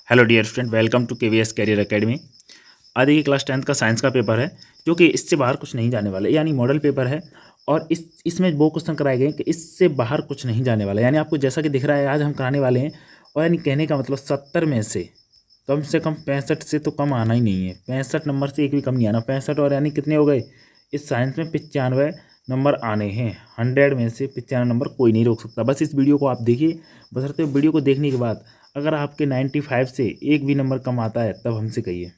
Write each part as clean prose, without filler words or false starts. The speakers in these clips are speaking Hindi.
Hello dear student, welcome to KVS career academy. आज देखिए क्लास 10th का साइंस का पेपर है जो कि इससे बाहर कुछ नहीं जाने वाला, यानी मॉडल पेपर है। और इसमें वो क्वेश्चन कराए गए कि इससे बाहर कुछ नहीं जाने वाला, यानी आपको जैसा कि दिख रहा है आज हम कराने वाले हैं। और यानी कहने का मतलब 70 में से कम 65 से तो कम आना ही नहीं है। 65 नंबर से एक भी कम नहीं आना। 65 और यानी कितने हो गए, इस साइंस में 95 नंबर आने हैं। 100 में से 95 नंबर कोई नहीं रोक सकता। बस इस वीडियो को आप देखिए। बशर्ते वीडियो को देखने के बाद अगर आपके 95 से एक भी नंबर कम आता है तब हमसे कहिए।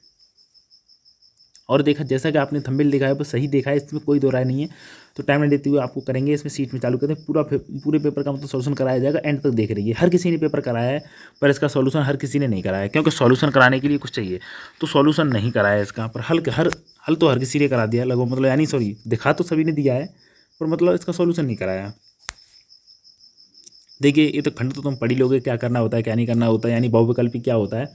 और देखा, जैसा कि आपने थंबनेल देखा है वो सही देखा है, इसमें कोई दो राय नहीं है। तो टाइम नहीं देते हुए आपको करेंगे, इसमें सीट में चालू करते हैं। पूरे पेपर का मतलब सॉल्यूशन कराया जाएगा, एंड तक देख रहिए। हर किसी ने पेपर कराया है पर इसका सॉल्यूशन हर किसी ने नहीं कराया, क्योंकि सॉल्यूशन कराने के लिए कुछ चाहिए। तो सॉल्यूशन नहीं कराया इसका, पर हल तो हर किसी ने करा दिया लगभग, मतलब यानी सॉरी, दिखा तो सभी ने दिया है पर मतलब इसका सॉल्यूशन नहीं कराया। देखिए, ये तो खंड तो तुम पढ़ ही लोगे, क्या करना होता है क्या नहीं करना होता है। यानी बहुविकल्पी क्या होता है,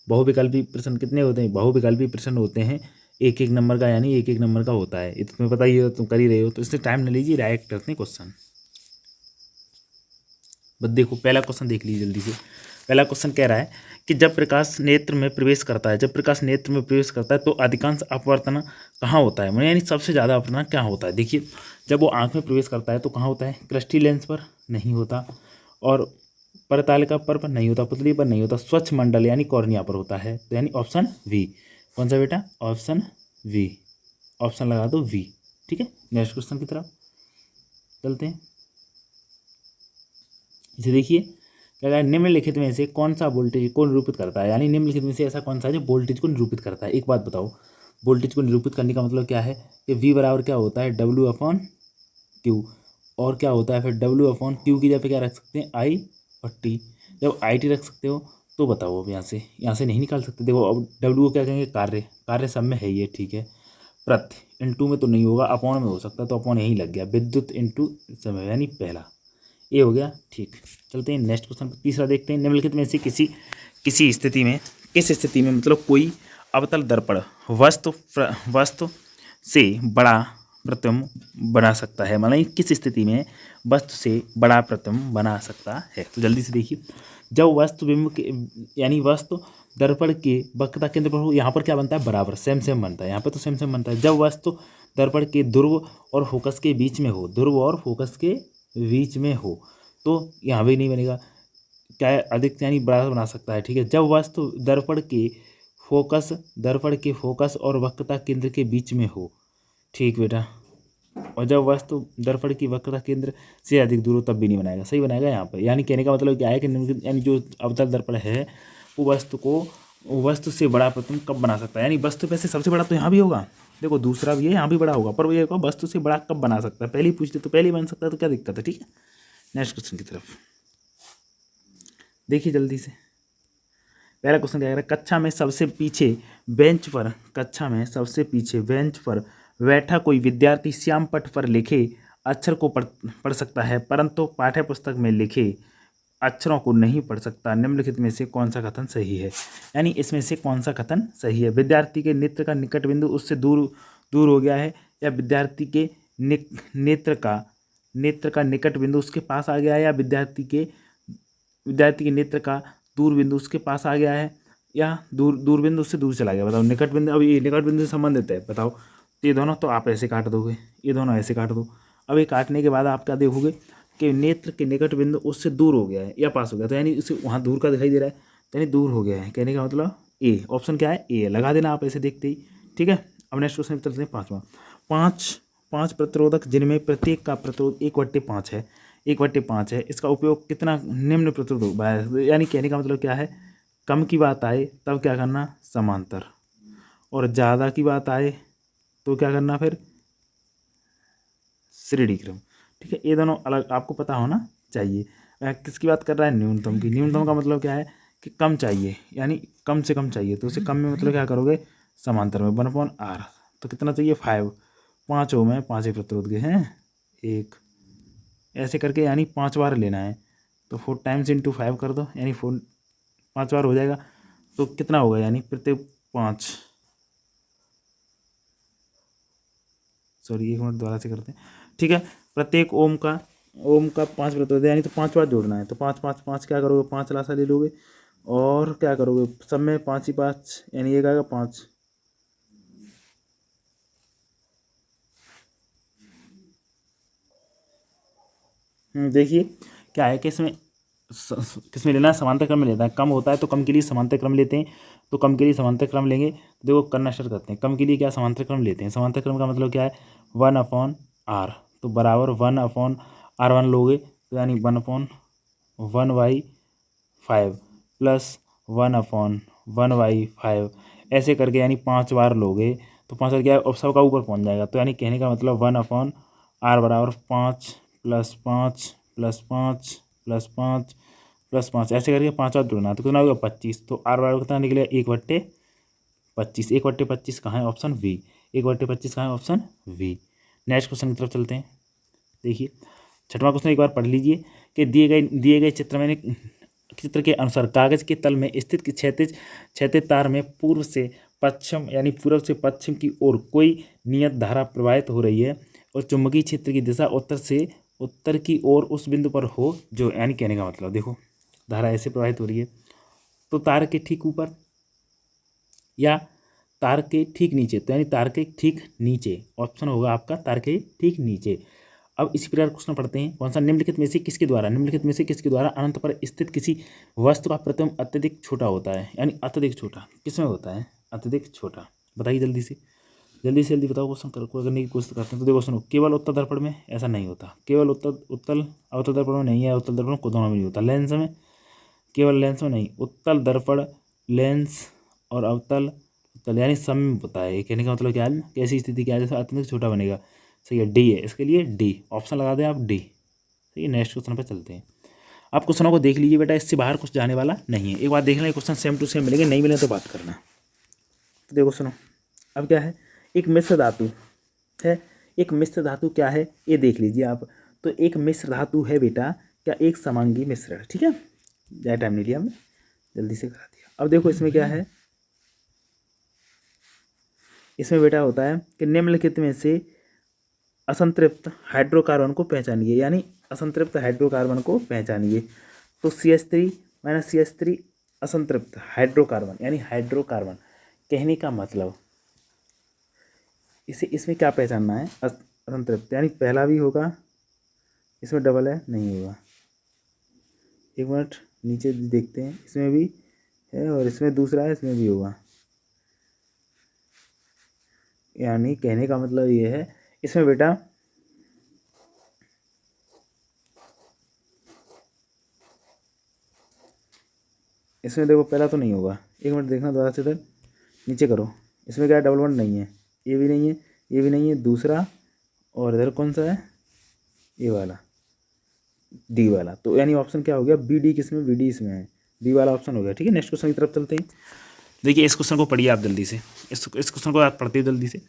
बहुविकल्पी प्रश्न कितने होते हैं, बहुविकल्पी प्रश्न होते हैं एक एक नंबर का, यानी एक एक नंबर का होता है। ये तो तुम्हें पता ही है, तुम कर ही रहे हो, तो इससे टाइम न लीजिए, डायरेक्ट करते हैं क्वेश्चन। बस देखो, पहला क्वेश्चन देख लीजिए जल्दी से। पहला क्वेश्चन कह रहा है कि जब प्रकाश नेत्र में प्रवेश करता है, जब प्रकाश नेत्र में प्रवेश करता है तो अधिकांश अपवर्तन कहाँ होता है, यानी सबसे ज़्यादा अपवर्तन क्या होता है। देखिए, जब वो आँख में प्रवेश करता है तो कहाँ होता है, क्रिस्टी लेंस पर नहीं होता, और परतालिका पर नहीं होता, पुतली पर नहीं होता, स्वच्छ मंडल यानी कॉर्निया पर होता है। तो यानी ऑप्शन वी। कौन सा बेटा, ऑप्शन वी। ऑप्शन लगा दो वी। ठीक है, नेक्स्ट क्वेश्चन की तरफ चलते हैं। इसे देखिए, क्या कहा है, निम्नलिखित में से कौन सा वोल्टेज को निरूपित करता है, यानी निम्नलिखित में से ऐसा कौन सा है जो वोल्टेज को निरूपित करता है। एक बात बताओ, वोल्टेज को निरूपित करने का मतलब क्या है कि वी बराबर क्या होता है, डब्ल्यू अपॉन क्यू। और क्या होता है फिर, डब्ल्यू अपॉन क्यू की जगह पे क्या रख सकते हैं, आई और टी। जब आई टी रख सकते हो तो बताओ, अब यहाँ से नहीं निकाल सकते। देखो, अब डब्ल्यू को क्या कहेंगे, कार्य। कार्य सब में है ये, ठीक है। प्रति इंटू में तो नहीं होगा, अपॉन में हो सकता है, तो अपॉन यहीं लग गया। विद्युत इंटू समय, यानी पहला ये हो गया। ठीक, चलते हैं नेक्स्ट क्वेश्चन पर। तीसरा देखते हैं, निम्नलिखित में से किसी स्थिति में, किस स्थिति में मतलब कोई अवतल दर्पण वस्तु से बड़ा प्रतिबिंब बना सकता है, मतलब किस स्थिति में वस्तु से बड़ा प्रतिबिंब बना सकता है। तो जल्दी से देखिए, जब वस्तु बिंब के, यानी वस्तु दर्पण के वक्रता केंद्र पर हो, यहाँ पर क्या बनता है, बराबर, सेम सेम बनता है। यहाँ पर तो सेम सेम बनता है। जब वस्तु दर्पण के ध्रुव और फोकस के बीच में हो, ध्रुव और फोकस के बीच में हो, तो यहाँ भी नहीं बनेगा। क्या है, अधिक यानी बड़ा बना सकता है। ठीक है, जब वस्तु दर्पण के फोकस और वक्रता केंद्र के बीच में हो। ठीक बेटा, और जब वस्तु दर्पण की वक्रता केंद्र से अधिक दूर हो तब भी नहीं बनाएगा, सही बनाएगा यहाँ पर। यानी कहने का मतलब क्या है कि यानी जो अवतल दर्पण है वो वस्तु से बड़ा प्रतिबिंब कब बना सकता है, यानी वस्तु पे से सबसे बड़ा तो यहाँ भी होगा। देखो, दूसरा भी है, यहाँ भी बड़ा होगा, पर वो ये होगा वस्तु से बड़ा कब बना सकता है। पहले ही पूछ ले तो पहले ही बन सकता है, तो क्या दिक्कत है। ठीक है, नेक्स्ट क्वेश्चन की तरफ देखिए जल्दी से। पहला क्वेश्चन क्या कह रहा है, कक्षा में सबसे पीछे बेंच पर बैठा कोई विद्यार्थी श्याम पट पर लिखे अक्षर को पढ़ सकता है, परंतु पाठ्य पुस्तक में लिखे अक्षरों को नहीं पढ़ सकता। निम्नलिखित में से कौन सा कथन सही है, यानी इसमें से कौन सा कथन सही है। विद्यार्थी के नेत्र का निकट बिंदु उससे दूर दूर हो गया है, या विद्यार्थी के नेत्र का निकट बिंदु उसके पास आ गया है, या विद्यार्थी के नेत्र का दूर बिंदु उसके पास आ गया है, या दूर बिंदु उससे दूर चला गया। बताओ, निकट बिंदु, अब ये निकट बिंदु से संबंधित है। बताओ, तो ये दोनों तो आप ऐसे काट दोगे, ये दोनों ऐसे काट दो। अब ये काटने के बाद आप क्या देखोगे कि नेत्र के निकट बिंदु उससे दूर हो गया है या पास हो गया, तो यानी उसे वहाँ दूर का दिखाई दे रहा है, तो यानी दूर हो गया है। कहने का मतलब ए, ऑप्शन क्या है, ए लगा देना आप ऐसे देखते ही। ठीक है, अब नेक्स्ट क्वेश्चन चलते हैं। पाँचवा, पाँच प्रतिरोधक जिनमें प्रत्येक का प्रतिरोध 1/5 है, 1/5 है, इसका उपयोग कितना निम्न प्रतिरोध है। यानी कहने का मतलब क्या है, कम की बात आए तब क्या करना, समांतर, और ज़्यादा की बात आए तो क्या करना फिर, श्रेणी क्रम। ठीक है, ये दोनों अलग आपको पता होना चाहिए। किसकी बात कर रहा है, न्यूनतम की। न्यूनतम का मतलब क्या है कि कम चाहिए, यानी कम से कम चाहिए, तो उसे कम में मतलब क्या करोगे, समांतर में 1/r। तो कितना चाहिए, 5। 5 हो में 5 ही प्रतिरोध के हैं, 1 ऐसे करके, यानी 5 बार लेना है। तो 4 टाइम्स इंटू 5 कर दो, यानी 5 बार हो जाएगा। तो कितना होगा, यानी प्रत्येक 5, सॉरी 1 मिनट दोबारा से करते हैं। ठीक है, प्रत्येक ओम का 5 प्रतिरोध है, यानी तो 5 बार जोड़ना है। तो 5 5 5 क्या करोगे, 5 लासा ले लोगे, और क्या करोगे, सब में 5 ही 5, यानी एक आएगा 5। देखिए क्या है कि इसमें किसमें लेना है, समांतर क्रम में लेना है। कम होता है तो कम के लिए समांतर क्रम लेते हैं, तो कम के लिए समांतर क्रम लेंगे। देखो करना स्टार्ट करते हैं। कम के लिए क्या समांतर क्रम लेते हैं। समांतर क्रम का मतलब क्या है, 1/r, तो बराबर 1/r1 लोगे तो यानी 1/1/5 प्लस 1/1/5 ऐसे करके, यानी 5 बार लोगे तो 5 बार क्या है, अब सबका ऊपर पहुंच जाएगा। तो यानी कहने का मतलब 1/r बराबर 5 + 5 + 5 + 5 + 5 ऐसे करके 5 बार जुड़ना है। तो कितना होगा 25। तो r बराबर कितना निकलेगा 1/25। 1/25 कहाँ है, ऑप्शन बी। 1/25 कहाँ है, ऑप्शन बी। नेक्स्ट क्वेश्चन की तरफ चलते हैं। देखिए 6वां क्वेश्चन एक बार पढ़ लीजिए कि दिए गए चित्र के अनुसार कागज के तल में स्थित क्षैतिज तार में पूर्व से पश्चिम की ओर कोई नियत धारा प्रवाहित हो रही है और चुंबकीय क्षेत्र की दिशा उत्तर से उत्तर की ओर उस बिंदु पर हो जो, यानी कहने का मतलब देखो धारा ऐसे प्रवाहित हो रही है, तो तार के ठीक ऊपर या तार के ठीक नीचे, तो यानी तार के ठीक नीचे ऑप्शन होगा आपका, तार के ठीक नीचे। अब इसी प्रकार क्वेश्चन पढ़ते हैं। कौन सा, निम्नलिखित में से किसके द्वारा अनंत पर स्थित किसी वस्तु का प्रतिबिंब अत्यधिक छोटा होता है, यानी अत्यधिक छोटा किसमें होता है, अत्यधिक छोटा। बताइए जल्दी से जल्दी बताओ। क्वेश्चन करने की कोशिश करते हैं। तो देखो सुनो, केवल उत्तल दर्पण में ऐसा नहीं होता, केवल उत्तल अवतल दर्पण में नहीं है, उत्तल दर्पण को दोनों में नहीं होता। लेंस में, केवल लेंस में नहीं, उत्तल दर्पण, लेंस और अवतल यानी सब में होता है। कहने का मतलब क्या है, कैसी स्थिति क्या है, जैसे अत्यधिक छोटा बनेगा। सही है, डी है इसके लिए, डी ऑप्शन लगा दें आप, डी। ठीक है, नेक्स्ट क्वेश्चन पे चलते हैं। आप क्वेश्चनों को देख लीजिए बेटा, इससे बाहर कुछ जाने वाला नहीं है। एक बार देख लें, क्वेश्चन सेम टू सेम मिलेंगे, नहीं मिले तो बात करना। तो देखो सुनो, अब क्या है, एक मिश्र धातु है। एक मिश्र धातु क्या है ये देख लीजिए आप। तो एक मिश्र धातु है बेटा क्या, एक समांगी मिश्रण। ठीक है, ज़्यादा टाइम नहीं लिया हमने, जल्दी से करा दिया। अब देखो इसमें क्या है, इसमें बेटा होता है कि निम्नलिखित में से असंतृप्त हाइड्रोकार्बन को पहचानिए, यानी असंतृप्त हाइड्रोकार्बन को पहचानिए। तो CH3 असंतृप्त हाइड्रोकार्बन, यानी हाइड्रोकार्बन कहने का मतलब इसमें क्या पहचानना है, असंतृप्त, यानी पहला भी होगा, इसमें डबल है नहीं होगा। एक मिनट नीचे देखते हैं, इसमें भी है और इसमें दूसरा है, इसमें भी होगा। यानी कहने का मतलब ये है, इसमें बेटा इसमें देखो पहला तो नहीं होगा। एक मिनट देखना दोबारा से, इधर नीचे करो। इसमें क्या है, डबल बॉन्ड नहीं है, ये भी नहीं है, ये भी नहीं है, दूसरा, और इधर कौन सा है, ये वाला, डी वाला। तो यानी ऑप्शन क्या हो गया, बी डी, किसमें, बी डी इसमें है, बी वाला ऑप्शन हो गया। ठीक है, नेक्स्ट क्वेश्चन की तरफ चलते हैं। देखिए इस क्वेश्चन को पढ़िए आप जल्दी से, इस क्वेश्चन को आप पढ़ते हो जल्दी से।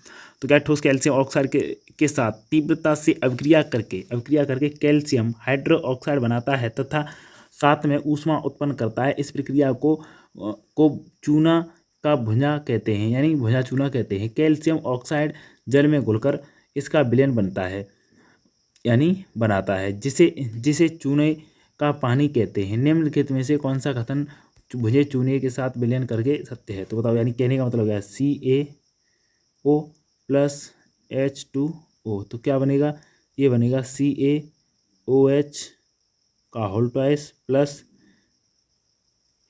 तो क्या, ठोस कैल्शियम ऑक्साइड के साथ तीव्रता से अभिक्रिया करके कैल्शियम हाइड्रोक्साइड बनाता है तथा साथ में ऊष्मा उत्पन्न करता है। इस प्रक्रिया को चूना का भुजा कहते हैं, यानी भुजा चूना कहते हैं। कैल्शियम ऑक्साइड जल में घुलकर इसका विलयन बनता है, यानी बनाता है, जिसे चूने का पानी कहते हैं। निम्नलिखित में से कौन सा कथन भुजे चूने के साथ विलयन करके सत्य है। तो बताओ, यानी कहने का मतलब क्या है, CaO + H2O, तो क्या बनेगा, ये बनेगा CaOH का होल ट्वाइस प्लस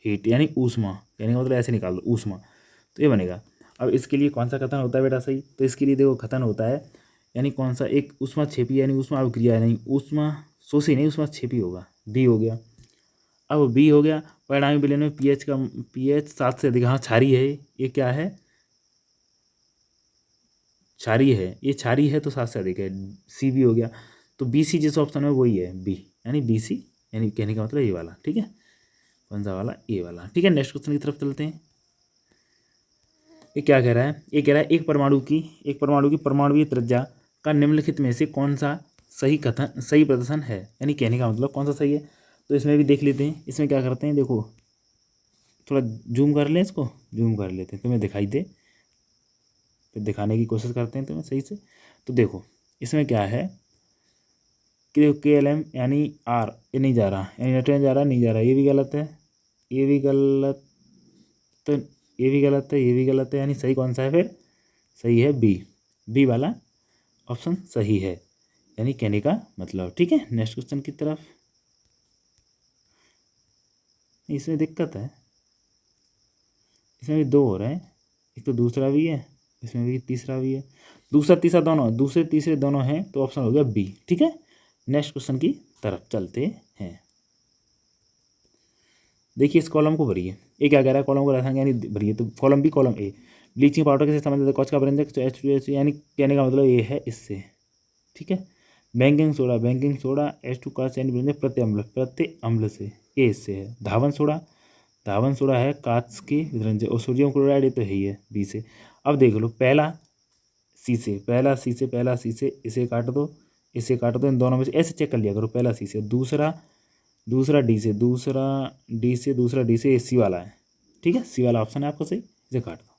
हीट, यानी ऊष्मा। कहने का मतलब ऐसे निकाल दो, ऊष्मा, तो ये बनेगा। अब इसके लिए कौन सा कथन होता है बेटा सही, तो इसके लिए देखो कथन होता है, यानी कौन सा, एक ऊष्मा छेपी, यानी ऊष्मा अभिक्रिया नहीं, ऊष्मा शोषी नहीं, ऊष्मा छेपी होगा, बी हो गया। अब बी हो गया, परिणामी विलयन में pH 7 से अधिक, हाँ क्षारीय है, ये क्या है, क्षारीय है, ये क्षारीय है तो 7 से अधिक है, सी भी हो गया। तो BC जिस ऑप्शन में वही है, बी, यानी BC, यानी कहने का मतलब ये वाला। ठीक है, कौन सा वाला, ये वाला। ठीक है, नेक्स्ट क्वेश्चन की तरफ चलते हैं। ये क्या कह रहा है, ये कह रहा है एक परमाणु की परमाणुीय त्रिज्या का निम्नलिखित में से कौन सा सही प्रदर्शन है, यानी कहने का मतलब कौन सा सही है। तो इसमें भी देख लेते हैं। इसमें क्या करते हैं, देखो थोड़ा जूम कर लें, इसको जूम कर लेते हैं, तुम्हें दिखाई दे, फिर दिखाने की कोशिश करते हैं तुम्हें सही से। तो देखो इसमें क्या है कि KLM यानी R, ये नहीं जा रहा, यानी नाइट्रोजन जा रहा, नहीं जा रहा, ये भी गलत है, ये भी गलत, तो ये भी गलत है, ये भी गलत है, यानी सही कौन सा है फिर? सही है बी वाला ऑप्शन सही है, यानी कहने का मतलब। ठीक है, नेक्स्ट क्वेश्चन की तरफ। इसमें दिक्कत है, इसमें भी दो हो रहे हैं, एक तो दूसरा भी है, इसमें भी तीसरा भी है, दूसरा तीसरा दोनों, दूसरे तीसरे दोनों हैं, तो ऑप्शन हो गया बी। ठीक है, नेक्स्ट क्वेश्चन की तरफ चलते हैं। देखिए इस कॉलम को भरिए। ये क्या कह रहा है? कॉलम को रखेंगे यानी भरिए, तो column B column A. Bleaching powder के साथ संबंधित है, कौच का व्यंजक H2SO, यानी कहने का मतलब ये है इससे। ठीक है, बेकिंग सोडा H2 का यानी व्यंजक प्रत्यय अम्ल से, ए इससे है। धावन सोडा है कांच के व्यंजक, और सोडियम क्लोराइड ये तो है ही है बी से। अब देख लो, पहला सी से, इसे काट दो, इन दोनों में से ऐसे चेक कर लिया करो, पहला सी से, दूसरा डी से, ये सी वाला है। ठीक है, सी वाला ऑप्शन है आपका सही, इसे काट दो।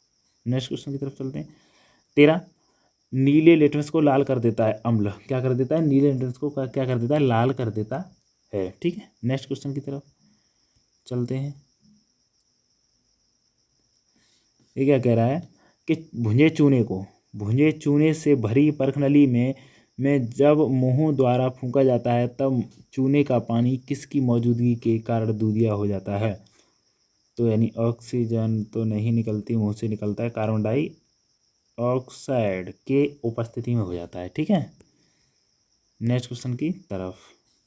नेक्स्ट क्वेश्चन की तरफ चलते हैं। 13, नीले लिटमस को लाल कर देता है अम्ल। क्या कर देता है? नीले लिटमस को क्या कर देता है? लाल कर देता है। ठीक है, नेक्स्ट क्वेश्चन की तरफ चलते हैं। ये क्या कह रहा है कि भुंजे चूने से भरी परखनली में जब मुंह द्वारा फूंका जाता है तब चूने का पानी किसकी मौजूदगी के कारण दूधिया हो जाता है? तो यानी ऑक्सीजन तो नहीं निकलती, मुंह से निकलता है कार्बन डाइऑक्साइड के उपस्थिति में हो जाता है। ठीक है, नेक्स्ट क्वेश्चन की तरफ।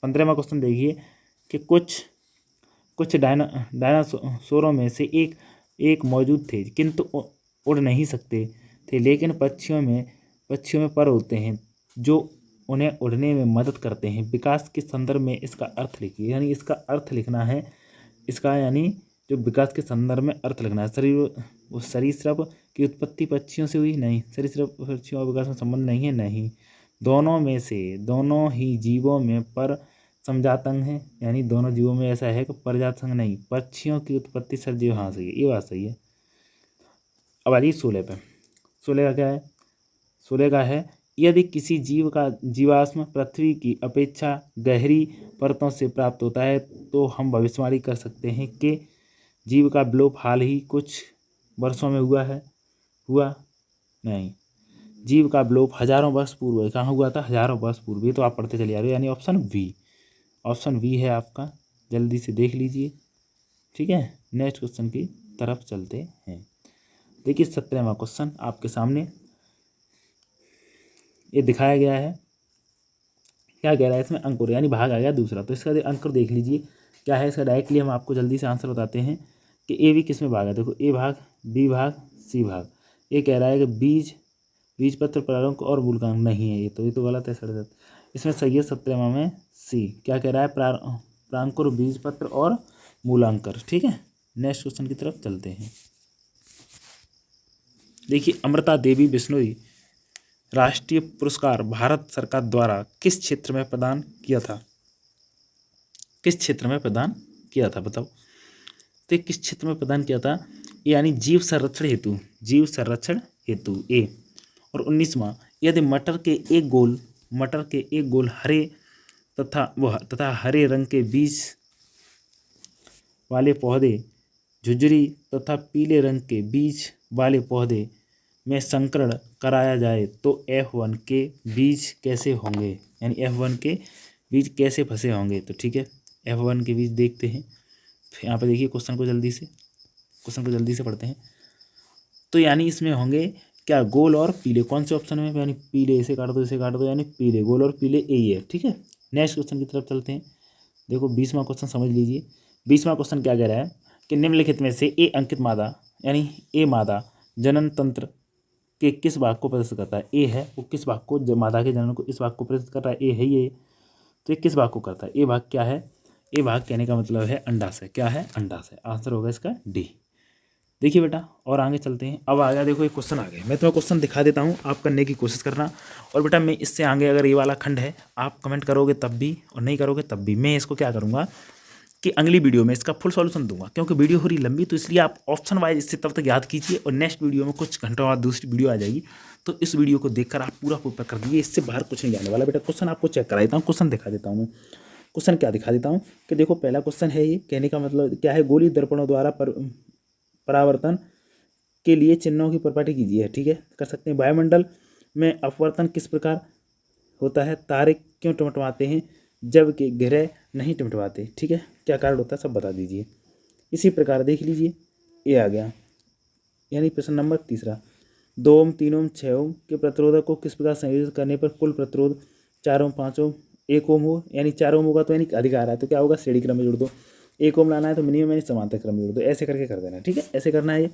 15वां क्वेश्चन देखिए कि कुछ डायनासोरों में से एक मौजूद थे किंतु उड़ नहीं सकते थे, लेकिन पक्षियों में पर होते हैं जो उन्हें उड़ने में मदद करते हैं। विकास के संदर्भ में इसका अर्थ लिखिए, यानी इसका अर्थ लिखना है, इसका यानी जो विकास के संदर्भ में अर्थ लिखना है। सरीसृप की उत्पत्ति पक्षियों से हुई? नहीं। सरीसृप पक्षियों और विकास में संबंध नहीं है? नहीं। दोनों ही जीवों में पर समजात अंग है, यानी दोनों जीवों में ऐसा है कि परजात संघ नहीं। पक्षियों की उत्पत्ति सर्वजीव, हाँ सही है, ये बात सही है। अब आ जाइए 16 पे। 16 का क्या है? 16 का है, यदि किसी जीव का जीवाश्म पृथ्वी की अपेक्षा गहरी परतों से प्राप्त होता है तो हम भविष्यवाणी कर सकते हैं कि जीव का विलोप हाल ही कुछ वर्षों में हुआ नहीं। जीव का विलोप हजारों वर्ष पूर्व है। कहाँ हुआ था? हजारों वर्ष पूर्व। ये तो आप पढ़ते चले आ रहे हो, यानी ऑप्शन वी है आपका, जल्दी से देख लीजिए। ठीक है, नेक्स्ट क्वेश्चन की तरफ चलते हैं। देखिए 17वां क्वेश्चन आपके सामने ये दिखाया गया है। क्या कह रहा है इसमें? अंकुर, यानी भाग आ गया दूसरा, तो इसका अंकुर देख लीजिए क्या है इसका। डायरेक्टली हम आपको जल्दी से आंसर बताते हैं कि ए बी किस में भाग है। देखो, ए भाग, बी भाग, सी भाग। ये कह रहा है कि बीज पत्र, प्रारंभ और मूलकांक नहीं है, ये तो गलत है सर। इसमें सही है 17वां में सी। क्या कह रहा है? प्रांकुर, बीज पत्र और मूलांकर। ठीक है, नेक्स्ट क्वेश्चन की तरफ चलते हैं। देखिए, अमृता देवी बिश्नोई राष्ट्रीय पुरस्कार भारत सरकार द्वारा किस क्षेत्र में प्रदान किया था? किस क्षेत्र में प्रदान किया था बताओ? तो ये किस क्षेत्र में प्रदान किया था? यानी जीव संरक्षण हेतु ए। और 19वां, यदि मटर के एक गोल हरे तथा हरे रंग के बीज वाले पौधे, झुर्री तथा पीले रंग के बीज वाले पौधे में संकरण कराया जाए तो F1 के बीज कैसे होंगे? यानी F1 के बीज कैसे फंसे होंगे? तो ठीक है, F1 के बीज देखते हैं। यहाँ पे देखिए क्वेश्चन को जल्दी से पढ़ते हैं। तो यानी इसमें होंगे क्या? गोल और पीले। कौन से ऑप्शन में? यानी पीले, इसे काट दो, यानी पीले, गोल और पीले यही है। ठीक है, नेक्स्ट क्वेश्चन की तरफ चलते हैं। देखो 20वां क्वेश्चन समझ लीजिए। 20वां क्वेश्चन क्या कह रहा है कि निम्नलिखित में से ए अंकित मादा, यानी ए मादा जनन तंत्र के किस भाग को प्रदर्शित करता है? ए है, वो किस भाग को, मादा के जनन को, इस भाग को प्रदर्शित कर रहा है। ए है ये, तो ये किस भाग को करता है? ए भाग क्या है? ए भाग कहने का मतलब है अंडाशय। क्या है? अंडाशय। आंसर होगा इसका डी। देखिए बेटा, और आगे चलते हैं। अब आ गया, देखो एक क्वेश्चन आ गया, मैं तुम्हें क्वेश्चन दिखा देता हूँ, आप करने की कोशिश करना। और बेटा मैं इससे आगे, अगर ये वाला खंड है आप कमेंट करोगे तब भी और नहीं करोगे तब भी, मैं इसको क्या करूँगा कि अगली वीडियो में इसका फुल सॉल्यूशन दूंगा, क्योंकि वीडियो हो रही लंबी, तो इसलिए आप ऑप्शन वाइज इससे तब तक याद कीजिए। और नेक्स्ट वीडियो में कुछ घंटों बाद दूसरी वीडियो आ जाएगी, तो इस वीडियो को देखकर आप पूरा पेपर कर दीजिए। इससे बाहर कुछ नहीं जाने वाला। बेटा क्वेश्चन आपको चेक करा देता हूँ, क्वेश्चन दिखा देता हूँ मैं। क्वेश्चन क्या दिखा देता हूँ कि देखो पहला क्वेश्चन है, ये कहने का मतलब क्या है, गोली दर्पणों द्वारा परावर्तन के लिए चिन्हों की प्रॉपर्टी कीजिए। ठीक है, कर सकते हैं। वायुमंडल में अपवर्तन किस प्रकार होता है, तारे क्यों टिमटिमाते हैं जबकि ग्रह नहीं टिमटिमाते। ठीक है, क्या कारण होता है सब बता दीजिए। इसी प्रकार देख लीजिए, ये आ गया, यानी प्रश्न नंबर तीसरा, 2 ओम 3 ओम 6 ओम के प्रतिरोधक को किस प्रकार संयोजित करने पर कुल प्रतिरोध 4 ओम 5 ओम 1 ओम हो, यानी 4 ओम होगा तो यानी अधिक आ रहा है तो क्या होगा, श्रेणी क्रम में जोड़ दो। 1 ओम लाना है तो मिनिमम यानी समांतर क्रम में जोड़ दो, ऐसे करके कर देना। ठीक है, ऐसे करना है ये।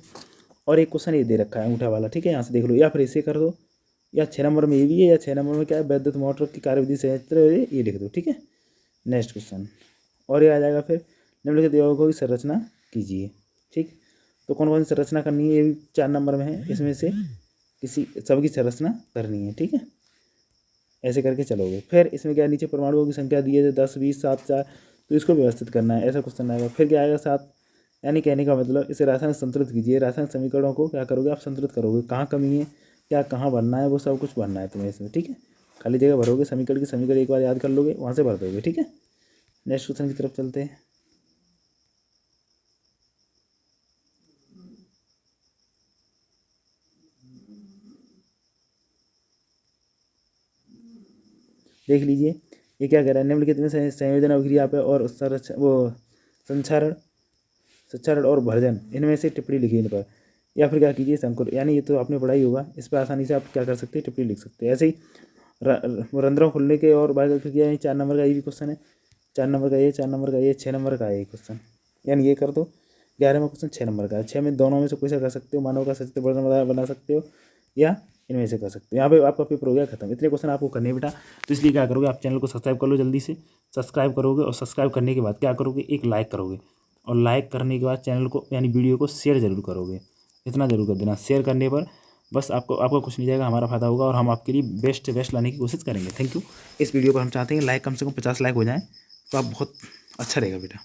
और एक क्वेश्चन ये दे रखा है अंगूठा वाला, ठीक है, यहाँ से देख लो, या फिर इसे कर दो, या 6 नंबर में ये भी है, या 6 नंबर में क्या है, वैद्युत मोटर की कार्यविधि संयंत्र, ये लिख दो। ठीक है, नेक्स्ट क्वेश्चन और ये आ जाएगा फिर, निम्नलिखित यौगिकों की संरचना कीजिए। ठीक, तो कौन कौन सी संरचना करनी है, ये भी 4 नंबर में है, इसमें से किसी सबकी संरचना करनी है। ठीक है, ऐसे करके चलोगे। फिर इसमें क्या, नीचे परमाणुओं की संख्या दी है 10 20 7 4, तो इसको व्यवस्थित करना है, ऐसा क्वेश्चन आएगा। फिर क्या आएगा 7, यानी कहने का मतलब इसे रासायनिक संतुलित कीजिए। रासायनिक समीकरणों को क्या करोगे आप, संतुलित करोगे। कहाँ कमी है, क्या कहाँ भरना है, वो सब कुछ भरना है तुम्हें इसमें। ठीक है, खाली जगह भरोगे, समीकरण की समीकरण एक बार याद कर लोगे, वहाँ से भर दोगे। ठीक है, नेक्स्ट क्वेश्चन की तरफ चलते हैं। देख लीजिए, ये क्या कह रहा है, निम्नलिखित में संयोजन अभिक्रिया पे और संचारण और भर्जन इनमें से टिप्पणी लिखिए इन पर, या फिर क्या कीजिए संकुल, यानी ये तो आपने पढ़ा ही होगा, इस पर आसानी से आप क्या कर सकते हैं, टिप्पणी लिख सकते हैं। ऐसे ही रंध्रों खुलने के और बायोगल प्रक्रिया, 4 नंबर का ये भी क्वेश्चन है, 4 नंबर का ये, 4 नंबर का ये, 6 नंबर का ये क्वेश्चन, यानी ये कर दो। 11वां क्वेश्चन 6 नंबर का है, 6 में दोनों में से कोई सा कर सकते हो, मानव का सचित्र वर्णन बना सकते हो या इनमें से कर सकते हो। यहाँ पे आपका पेपर हो गया खत्म, इतने क्वेश्चन आपको करने बेटा। तो इसलिए क्या करोगे, आप चैनल को सब्सक्राइब कर लो जल्दी से, सब्सक्राइब करोगे और सब्सक्राइब करने के बाद क्या करोगे, एक लाइक करोगे, और लाइक करने के बाद चैनल को यानी वीडियो को शेयर जरूर करोगे, इतना जरूर कर देना। शेयर करने पर बस आपका कुछ नहीं जाएगा, हमारा फायदा होगा और हम आपके लिए बेस्ट लाने की कोशिश करेंगे। Thank you. इस वीडियो पर हम चाहते हैं लाइक कम से कम 50 लाइक हो जाएँ तो आप बहुत अच्छा रहेगा बेटा।